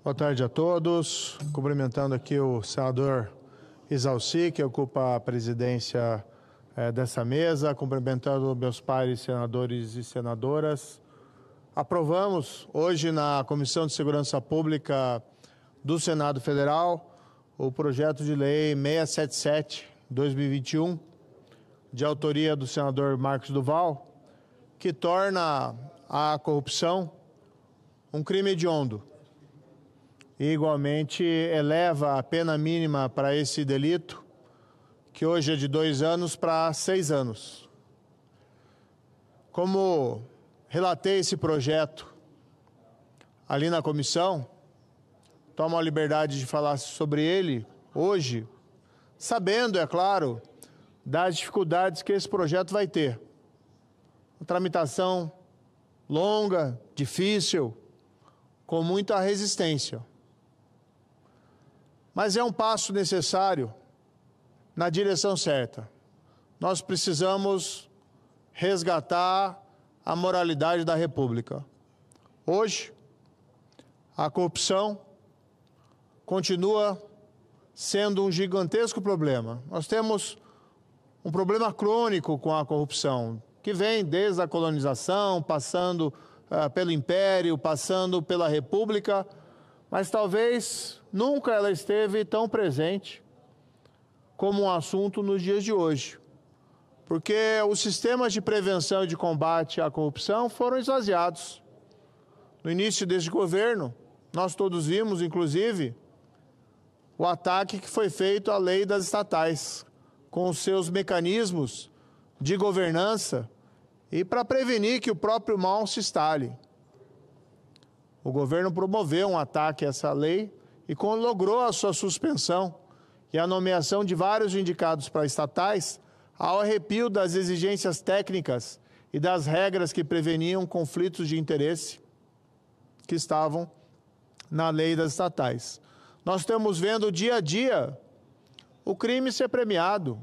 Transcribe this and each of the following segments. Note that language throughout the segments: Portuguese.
Boa tarde a todos. Cumprimentando aqui o senador Isalci, que ocupa a presidência dessa mesa, cumprimentando meus pares senadores e senadoras. Aprovamos hoje na Comissão de Segurança Pública do Senado Federal o projeto de lei 677/2021, de autoria do senador Marcos Duval, que torna a corrupção um crime hediondo e igualmente eleva a pena mínima para esse delito, que hoje é de 2 anos para 6 anos. Como relatei esse projeto ali na comissão, tomo a liberdade de falar sobre ele hoje, sabendo, é claro, das dificuldades que esse projeto vai ter. Uma tramitação longa, difícil, com muita resistência. Mas é um passo necessário na direção certa. Nós precisamos resgatar a moralidade da República. Hoje, a corrupção continua sendo um gigantesco problema. Nós temos um problema crônico com a corrupção, que vem desde a colonização, passando pelo Império, passando pela República, mas talvez nunca ela esteve tão presente como um assunto nos dias de hoje. Porque os sistemas de prevenção e de combate à corrupção foram esvaziados. No início deste governo, nós todos vimos, inclusive, o ataque que foi feito à lei das estatais, com os seus mecanismos de governança e para prevenir que o próprio mal se instale. O governo promoveu um ataque a essa lei e logrou a sua suspensão e a nomeação de vários indicados para estatais ao arrepio das exigências técnicas e das regras que preveniam conflitos de interesse que estavam na lei das estatais. Nós estamos vendo dia a dia o crime ser premiado,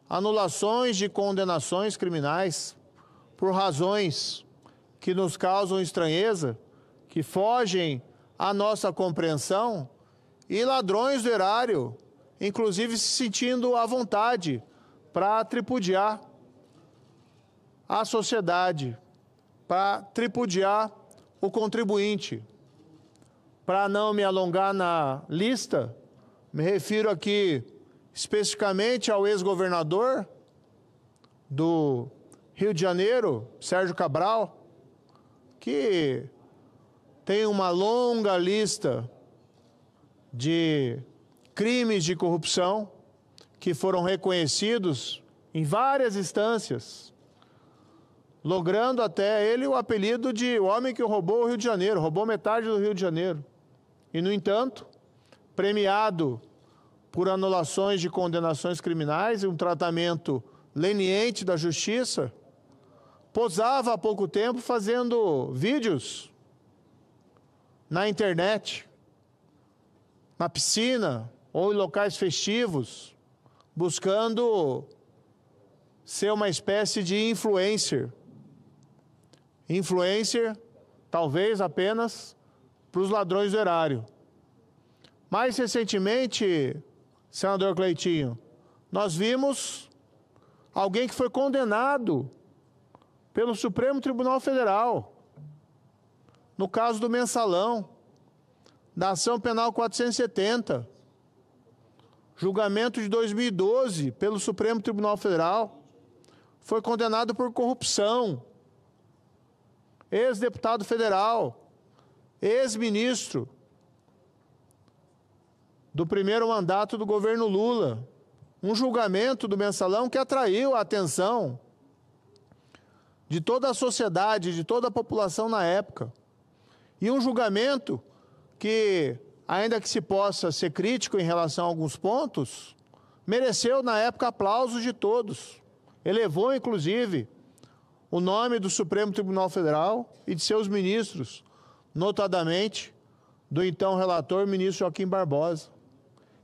anulações de condenações criminais por razões que nos causam estranheza, que fogem à nossa compreensão, e ladrões do erário, inclusive se sentindo à vontade para tripudiar a sociedade, para tripudiar o contribuinte. Para não me alongar na lista, me refiro aqui especificamente ao ex-governador do Rio de Janeiro, Sérgio Cabral, que tem uma longa lista de crimes de corrupção que foram reconhecidos em várias instâncias, logrando até ele o apelido de o homem que roubou o Rio de Janeiro, roubou metade do Rio de Janeiro. E, no entanto, premiado por anulações de condenações criminais e um tratamento leniente da justiça, posava há pouco tempo fazendo vídeos na internet, na piscina ou em locais festivos, buscando ser uma espécie de influencer. Influencer, talvez apenas para os ladrões do erário. Mais recentemente, senador Cleitinho, nós vimos alguém que foi condenado pelo Supremo Tribunal Federal, no caso do mensalão, da ação penal 470, julgamento de 2012 pelo Supremo Tribunal Federal, foi condenado por corrupção, ex-deputado federal, ex-ministro do primeiro mandato do governo Lula, um julgamento do mensalão que atraiu a atenção de toda a sociedade, de toda a população na época. E um julgamento que, ainda que se possa ser crítico em relação a alguns pontos, mereceu na época aplausos de todos. Elevou, inclusive, o nome do Supremo Tribunal Federal e de seus ministros, notadamente do então relator, ministro Joaquim Barbosa.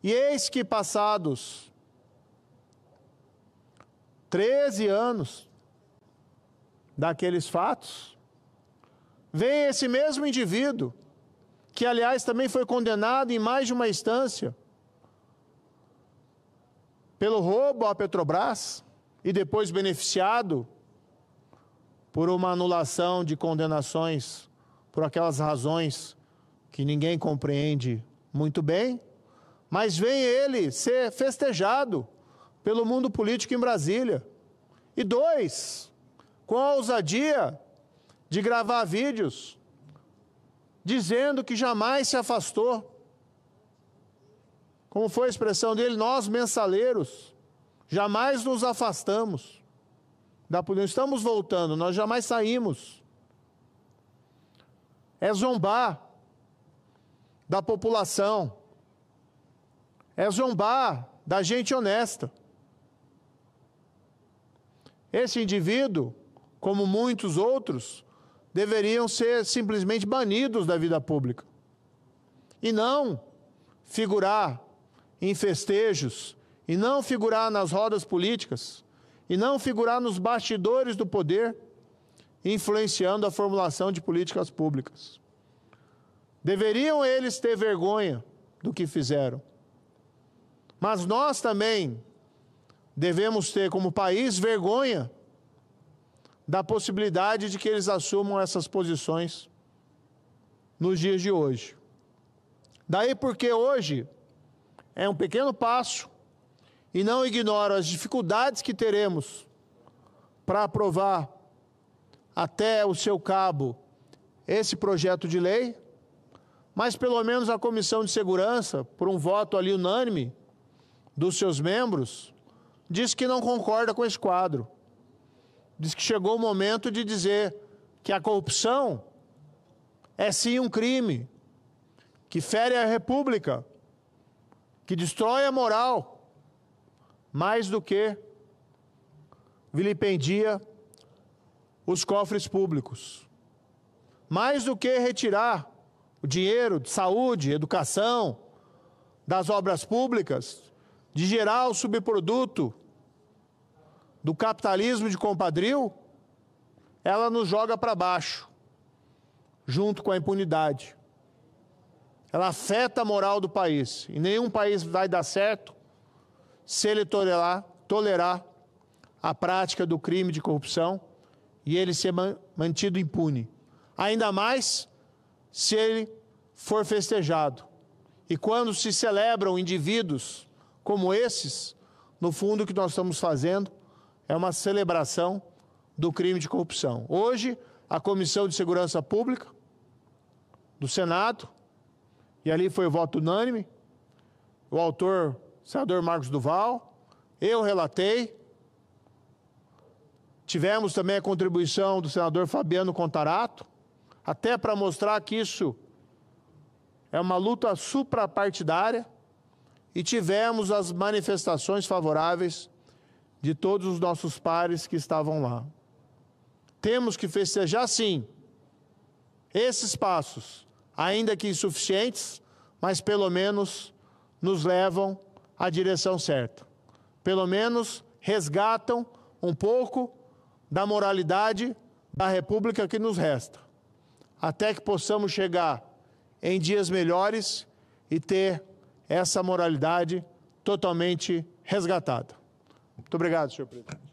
E eis que, passados 13 anos daqueles fatos, vem esse mesmo indivíduo que, aliás, também foi condenado em mais de uma instância pelo roubo à Petrobras e depois beneficiado por uma anulação de condenações por aquelas razões que ninguém compreende muito bem, mas vem ele ser festejado pelo mundo político em Brasília. E dois, com a ousadia de gravar vídeos dizendo que jamais se afastou. Como foi a expressão dele? Nós, mensaleiros, jamais nos afastamos da política. Estamos voltando, nós jamais saímos. É zombar da população. É zombar da gente honesta. Esse indivíduo, como muitos outros, deveriam ser simplesmente banidos da vida pública. E não figurar em festejos, e não figurar nas rodas políticas, e não figurar nos bastidores do poder, influenciando a formulação de políticas públicas. Deveriam eles ter vergonha do que fizeram. Mas nós também devemos ter, como país, vergonha da possibilidade de que eles assumam essas posições nos dias de hoje. Daí porque hoje é um pequeno passo e não ignoro as dificuldades que teremos para aprovar até o seu cabo esse projeto de lei, mas pelo menos a Comissão de Segurança, por um voto ali unânime dos seus membros, diz que não concorda com esse quadro. Diz que chegou o momento de dizer que a corrupção é sim um crime, que fere a República, que destrói a moral, mais do que vilipendia os cofres públicos. Mais do que retirar o dinheiro de saúde, educação, das obras públicas, de gerar o subproduto do capitalismo de compadrio, ela nos joga para baixo, junto com a impunidade. Ela afeta a moral do país. E nenhum país vai dar certo se ele tolerar a prática do crime de corrupção e ele ser mantido impune. Ainda mais se ele for festejado. E quando se celebram indivíduos como esses, no fundo o que nós estamos fazendo é uma celebração do crime de corrupção. Hoje, a Comissão de Segurança Pública do Senado, e ali foi o voto unânime, o autor, o senador Marcos Duval, eu relatei, tivemos também a contribuição do senador Fabiano Contarato, até para mostrar que isso é uma luta suprapartidária, e tivemos as manifestações favoráveis de todos os nossos pares que estavam lá. Temos que festejar, sim, esses passos, ainda que insuficientes, mas pelo menos nos levam à direção certa. Pelo menos resgatam um pouco da moralidade da República que nos resta, até que possamos chegar em dias melhores e ter essa moralidade totalmente resgatada. Muito obrigado, senhor presidente.